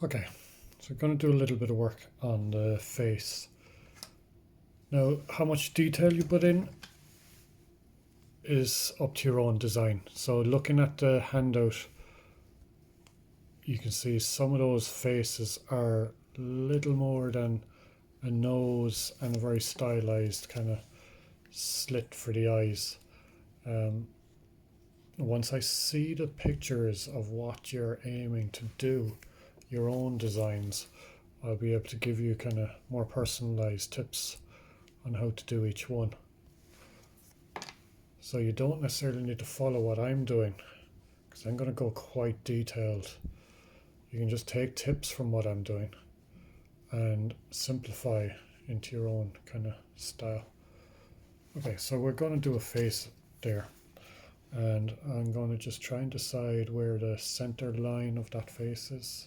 Okay, so we're going to do a little bit of work on the face. Now, how much detail you put in is up to your own design. So looking at the handout, you can see some of those faces are little more than a nose and a very stylized kind of slit for the eyes. Once I see the pictures of what you're aiming to do, your own designs, I'll be able to give you kind of more personalized tips on how to do each one. So you don't necessarily need to follow what I'm doing, because I'm going to go quite detailed. You can just take tips from what I'm doing and simplify into your own kind of style. Okay, so we're going to do a face there, and I'm going to just try and decide where the center line of that face is.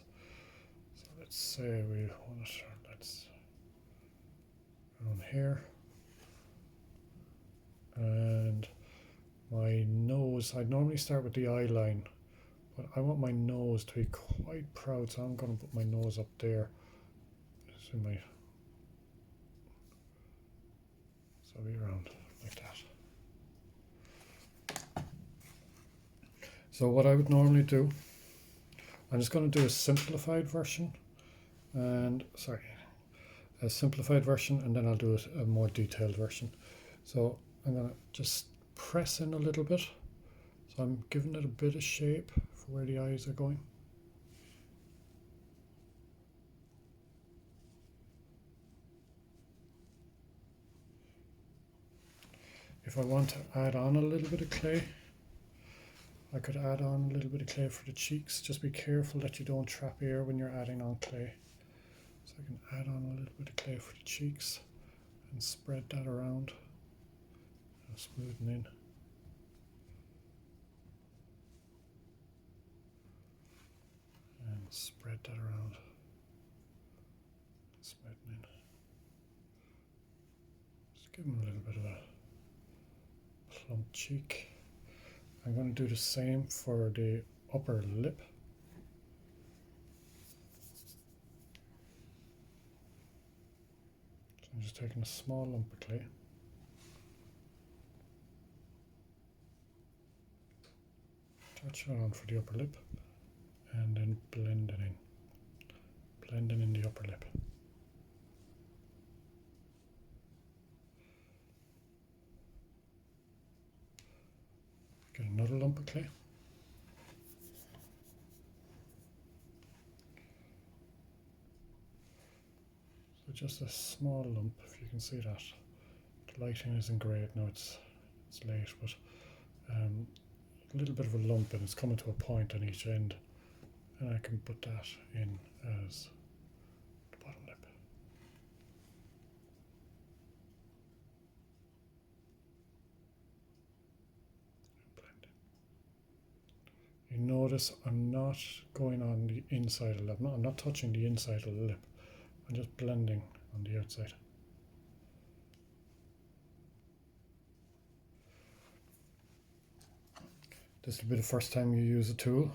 So let's say we want to, let's around here, and my nose, I'd normally start with the eye line, but I want my nose to be quite proud, so I'm going to put my nose up there. So my, so be around like that. So what I would normally do, I'm just going to do a simplified version, and a simplified version, and then I'll do a more detailed version. So I'm going to just press in a little bit. So I'm giving it a bit of shape for where the eyes are going. If I want to add on a little bit of clay, I could add on a little bit of clay for the cheeks. Just be careful that you don't trap air when you're adding on clay. So I can add on a little bit of clay for the cheeks and spread that around and smoothen in. And spread that around and smoothen in. Just give them a little bit of a plump cheek. I'm going to do the same for the upper lip. So I'm just taking a small lump of clay. Touch it on for the upper lip, and then blend it in. Blending in the upper lip. Get another lump of clay. So just a small lump, if you can see that. The lighting isn't great now, it's late, but a little bit of a lump, and it's coming to a point on each end, and I can put that in as the bottom lip. Blend in. You notice I'm not going on the inside of the lip. No, I'm not touching the inside of the lip. I'm just blending on the outside. This will be the first time you use a tool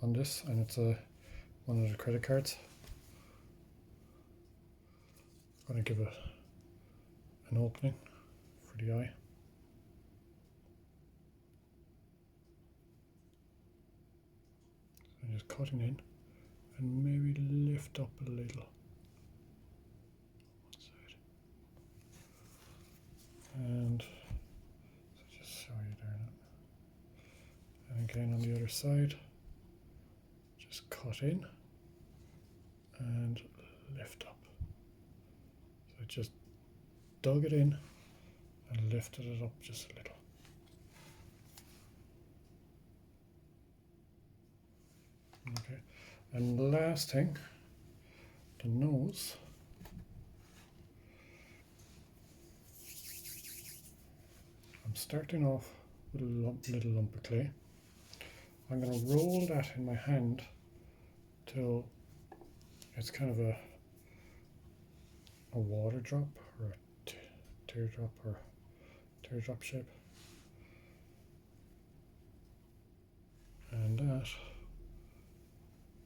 on this, and it's one of the credit cards. I'm going to give it an opening for the eye. So I'm just cutting in and maybe lift up a little. One side. And so just show you there now. And again on the other side, just cut in and lift up. So I just dug it in and lifted it up just a little. Okay, and the last thing, the nose. I'm starting off with a little lump of clay. I'm going to roll that in my hand till it's kind of a water drop or a teardrop or teardrop shape. And that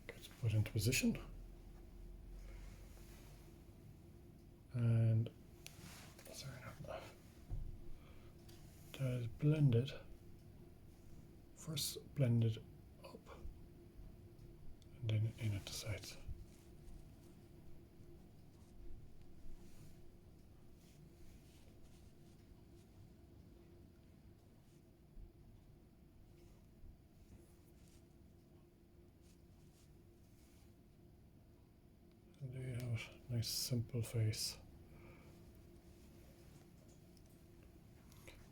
gets put into position. and sorry, that is blended. First blended up and then in at the sides. And there you have it, nice simple face.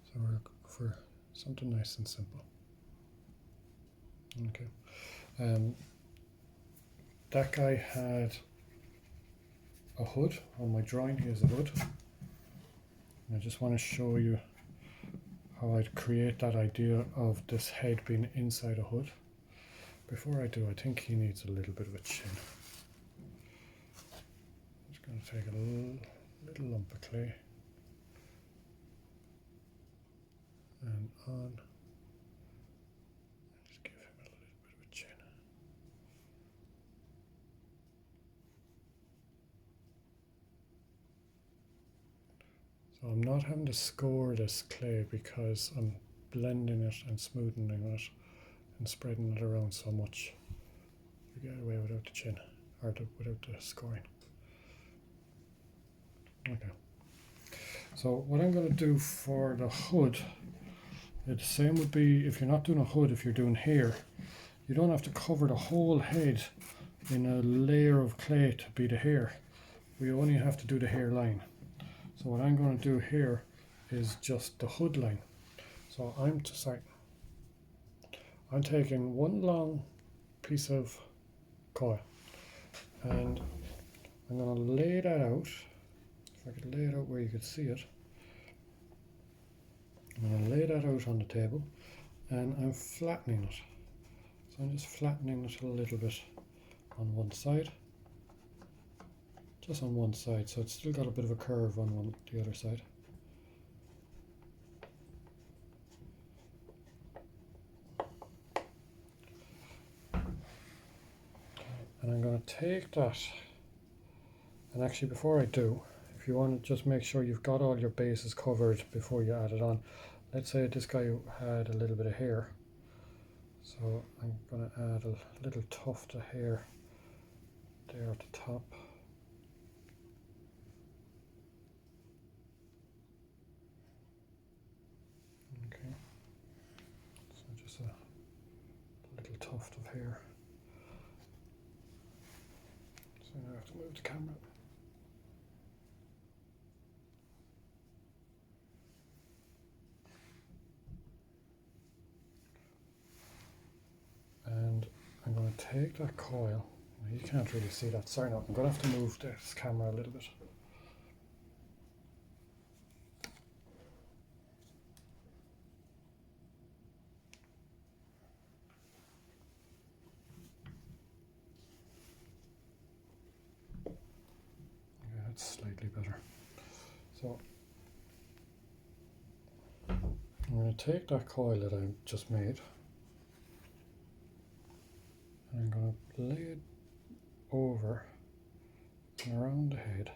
So we're looking for something nice and simple. Okay. That guy had a hood on my drawing. Here's a hood. And I just want to show you how I'd create that idea of this head being inside a hood. Before I do, I think he needs a little bit of a chin. I'm just going to take a little lump of clay and on. Just give him a little bit of a chin. So I'm not having to score this clay because I'm blending it and smoothing it and spreading it around so much. You get away without the chin, or without the scoring. Okay. So what I'm going to do for the hood, the same would be if you're not doing a hood, if you're doing hair, you don't have to cover the whole head in a layer of clay to be the hair. We only have to do the hairline. So what I'm going to do here is just the hood line. So I'm taking one long piece of coil and I'm going to lay that out. If I could lay it out where you could see it. I'm going to lay that out on the table and I'm flattening it. So I'm just flattening it a little bit on one side. Just on one side, so it's still got a bit of a curve on the other side. And I'm going to take that, and actually before I do, if you want to just make sure you've got all your bases covered before you add it on. Let's say this guy had a little bit of hair, so I'm going to add a little tuft of hair there at the top. Okay, so just a little tuft of hair. So now I have to move the camera. And I'm going to take that coil. You can't really see that. Sorry, no, I'm going to have to move this camera a little bit. Yeah, that's slightly better. So I'm going to take that coil that I just made and I'm going to lay it over and around the head.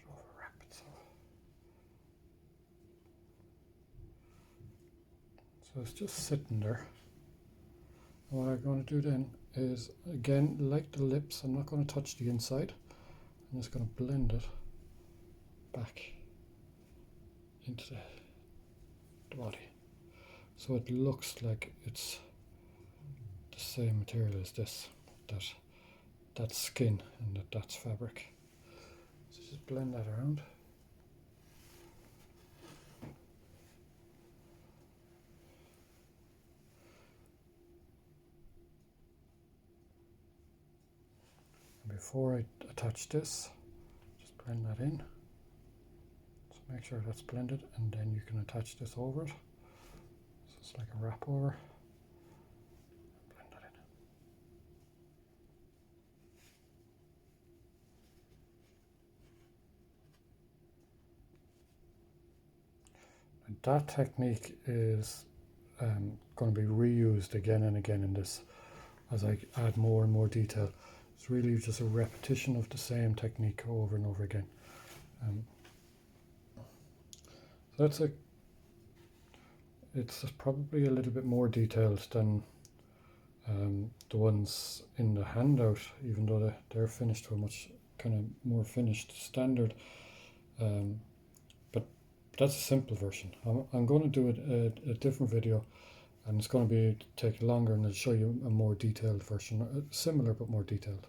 Overwrap it so it's just sitting there. And what I'm going to do then is, again, like the lips, I'm not going to touch the inside. I'm just going to blend it back into the body, so it looks like it's the same material as this, that's skin and that's fabric. So just blend that around. And before I attach this, just blend that in. So make sure that's blended, and then you can attach this over it. So it's like a wrap over. Blend that in. And that technique is going to be reused again and again in this as I add more and more detail. It's really just a repetition of the same technique over and over again. So that's it's probably a little bit more detailed than the ones in the handout, even though they're finished to a much kind of more finished standard. But that's a simple version. I'm going to do a different video, and it's going to take longer, and I'll show you a more detailed version, similar but more detailed.